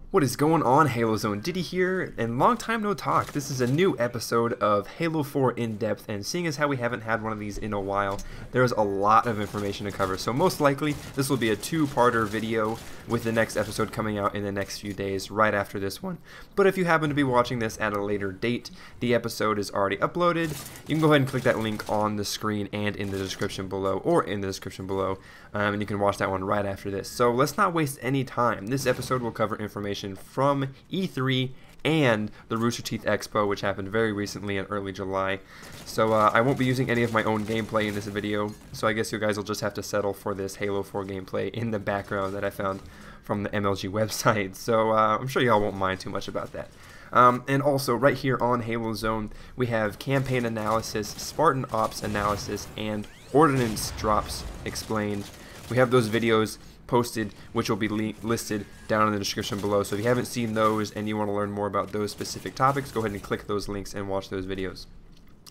What is going on, Halo Zone? Ditty here, and long time no talk. This is a new episode of Halo 4 In-Depth, and seeing as how we haven't had one of these in a while, there's a lot of information to cover. So most likely, this will be a two-parter video with the next episode coming out in the next few days, right after this one. But if you happen to be watching this at a later date, the episode is already uploaded. You can go ahead and click that link on the screen and in the description below, and you can watch that one right after this. So let's not waste any time. This episode will cover information from E3 and the Rooster Teeth Expo, which happened very recently in early July. So I won't be using any of my own gameplay in this video, so I guess you guys will just have to settle for this Halo 4 gameplay in the background that I found from the MLG website. So I'm sure y'all won't mind too much about that. And also, right here on Halo Zone, we have campaign analysis, Spartan ops analysis, and ordnance drops explained. We have those videos posted, which will be listed down in the description below. So if you haven't seen those and you want to learn more about those specific topics, go ahead and click those links and watch those videos.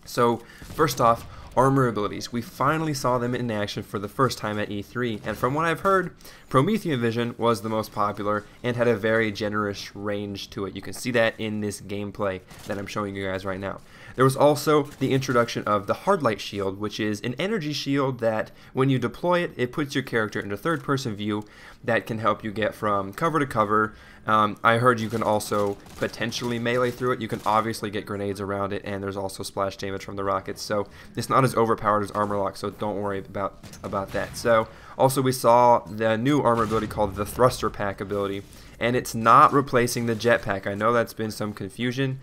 So first off, armor abilities. We finally saw them in action for the first time at E3, and from what I've heard, Promethean Vision was the most popular and had a very generous range to it. You can see that in this gameplay that I'm showing you guys right now. There was also the introduction of the Hardlight Shield, which is an energy shield that when you deploy it, it puts your character into third-person view that can help you get from cover to cover. I heard you can also potentially melee through it. You can obviously get grenades around it, and there's also splash damage from the rockets, so it's not as overpowered as Armor Lock, so don't worry about that. So also we saw the new armor ability called the Thruster Pack ability, and it's not replacing the jetpack. I know that's been some confusion.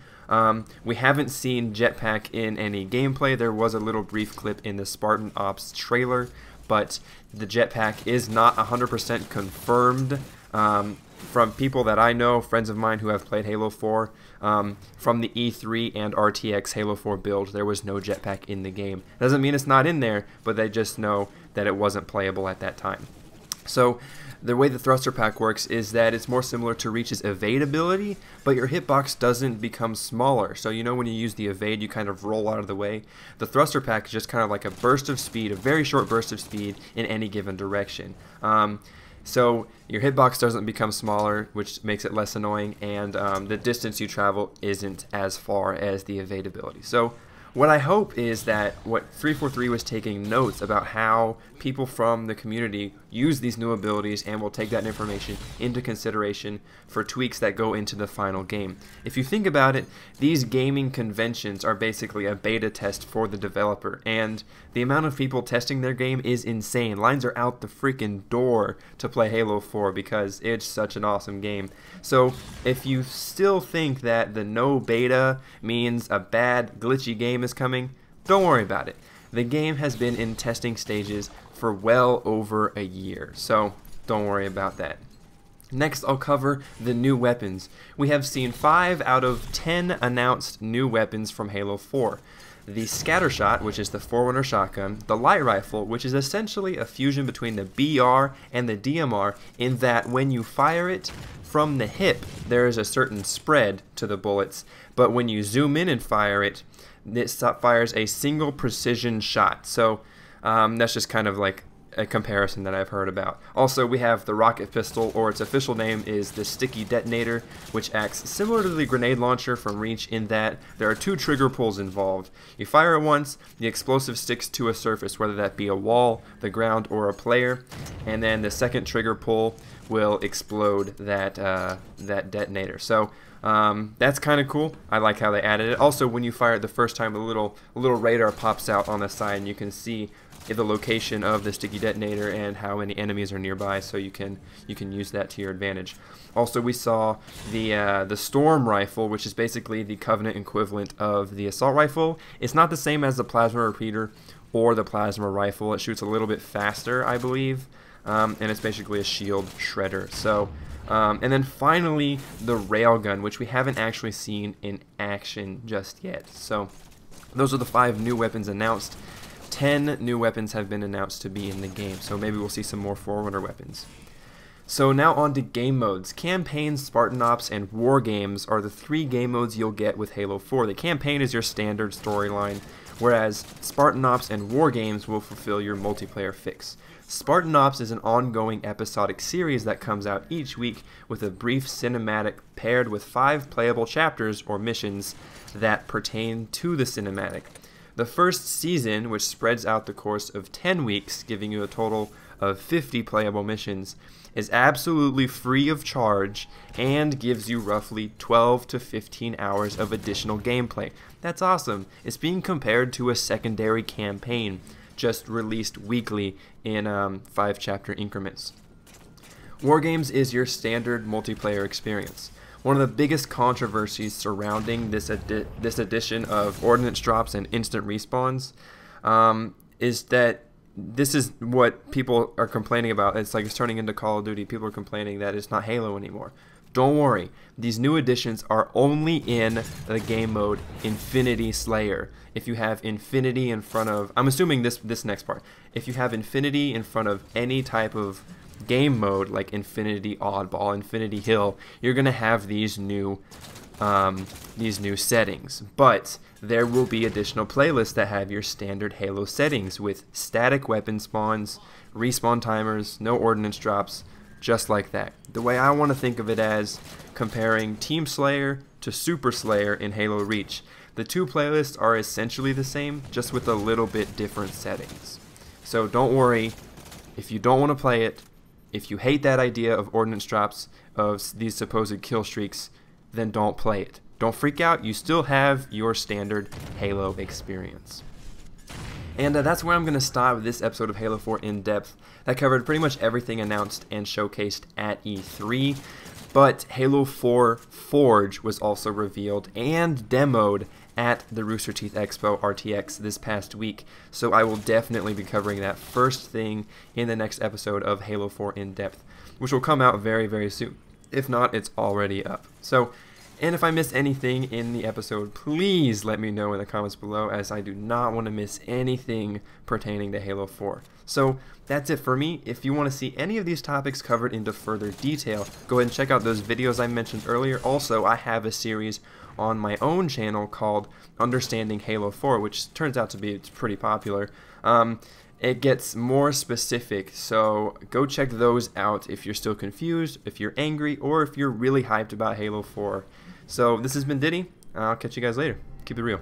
We haven't seen jetpack in any gameplay. There was a little brief clip in the Spartan Ops trailer, but the jetpack is not 100% confirmed. From people that I know, friends of mine who have played Halo 4, from the E3 and RTX Halo 4 build, there was no jetpack in the game. Doesn't mean it's not in there, but they just know that it wasn't playable at that time. So the way the thruster pack works is that it's more similar to Reach's evade ability, but your hitbox doesn't become smaller. So you know when you use the evade, you kind of roll out of the way. The thruster pack is just kind of like a burst of speed, a very short burst of speed in any given direction. So your hitbox doesn't become smaller, which makes it less annoying, and the distance you travel isn't as far as the evade ability. So what I hope is that what 343 was taking notes about how people from the community use these new abilities and will take that information into consideration for tweaks that go into the final game. If you think about it, these gaming conventions are basically a beta test for the developer, and the amount of people testing their game is insane. Lines are out the freaking door to play Halo 4 because it's such an awesome game. So if you still think that the no beta means a bad glitchy game is coming, don't worry about it. The game has been in testing stages for well over a year, so don't worry about that. Next, I'll cover the new weapons. We have seen 5 out of 10 announced new weapons from Halo 4. The Scattershot, which is the Forerunner shotgun, the Light Rifle, which is essentially a fusion between the BR and the DMR in that when you fire it from the hip, there is a certain spread to the bullets, but when you zoom in and fire it, this fires a single precision shot. So that's just kind of like a comparison that I've heard about. Also, we have the rocket pistol, or its official name is the Sticky Detonator, which acts similar to the grenade launcher from Reach in that there are 2 trigger pulls involved. You fire it once, the explosive sticks to a surface, whether that be a wall, the ground, or a player, and then the second trigger pull will explode that detonator. So that's kind of cool. I like how they added it. Also, when you fire it the first time, a little radar pops out on the side, and you can see the location of the sticky detonator and how many enemies are nearby, so you can use that to your advantage. Also, we saw the Storm Rifle, which is basically the Covenant equivalent of the Assault Rifle. It's not the same as the Plasma Repeater or the Plasma Rifle. It shoots a little bit faster, I believe, and it's basically a shield shredder. So, and then finally, the Railgun, which we haven't actually seen in action just yet. So those are the 5 new weapons announced. 10 new weapons have been announced to be in the game, so maybe we'll see some more Forerunner weapons. So now on to game modes. Campaign, Spartan Ops, and War Games are the 3 game modes you'll get with Halo 4. The campaign is your standard storyline, whereas Spartan Ops and War Games will fulfill your multiplayer fix. Spartan Ops is an ongoing episodic series that comes out each week with a brief cinematic paired with 5 playable chapters or missions that pertain to the cinematic. The first season, which spreads out the course of 10 weeks, giving you a total of 50 playable missions, is absolutely free of charge and gives you roughly 12 to 15 hours of additional gameplay. That's awesome. It's being compared to a secondary campaign, just released weekly in 5-chapter increments. Wargames is your standard multiplayer experience. One of the biggest controversies surrounding this edition of ordnance drops and instant respawns is that this is what people are complaining about. It's like it's turning into Call of Duty. People are complaining that it's not Halo anymore. Don't worry, these new additions are only in the game mode Infinity Slayer. If you have Infinity in front of, I'm assuming this next part, if you have Infinity in front of any type of game mode like Infinity Oddball, Infinity Hill, you're gonna have these new settings. But there will be additional playlists that have your standard Halo settings with static weapon spawns, respawn timers, no ordnance drops, just like that. The way I want to think of it as comparing Team Slayer to Super Slayer in Halo Reach. The two playlists are essentially the same, just with a little bit different settings. So don't worry, if you don't want to play it, if you hate that idea of ordnance drops, of these supposed kill streaks, then don't play it. Don't freak out, you still have your standard Halo experience. And that's where I'm going to stop this episode of Halo 4 In Depth. That covered pretty much everything announced and showcased at E3. But Halo 4 Forge was also revealed and demoed at the Rooster Teeth Expo RTX this past week. So I will definitely be covering that first thing in the next episode of Halo 4 In Depth, which will come out very, very soon. If not, it's already up. And if I miss anything in the episode, please let me know in the comments below, as I do not want to miss anything pertaining to Halo 4. So that's it for me. If you want to see any of these topics covered into further detail, go ahead and check out those videos I mentioned earlier. Also, I have a series on my own channel called Understanding Halo 4, which turns out to be pretty popular. It gets more specific, so go check those out if you're still confused, if you're angry, or if you're really hyped about Halo 4. So this has been Ditty. I'll catch you guys later. Keep it real.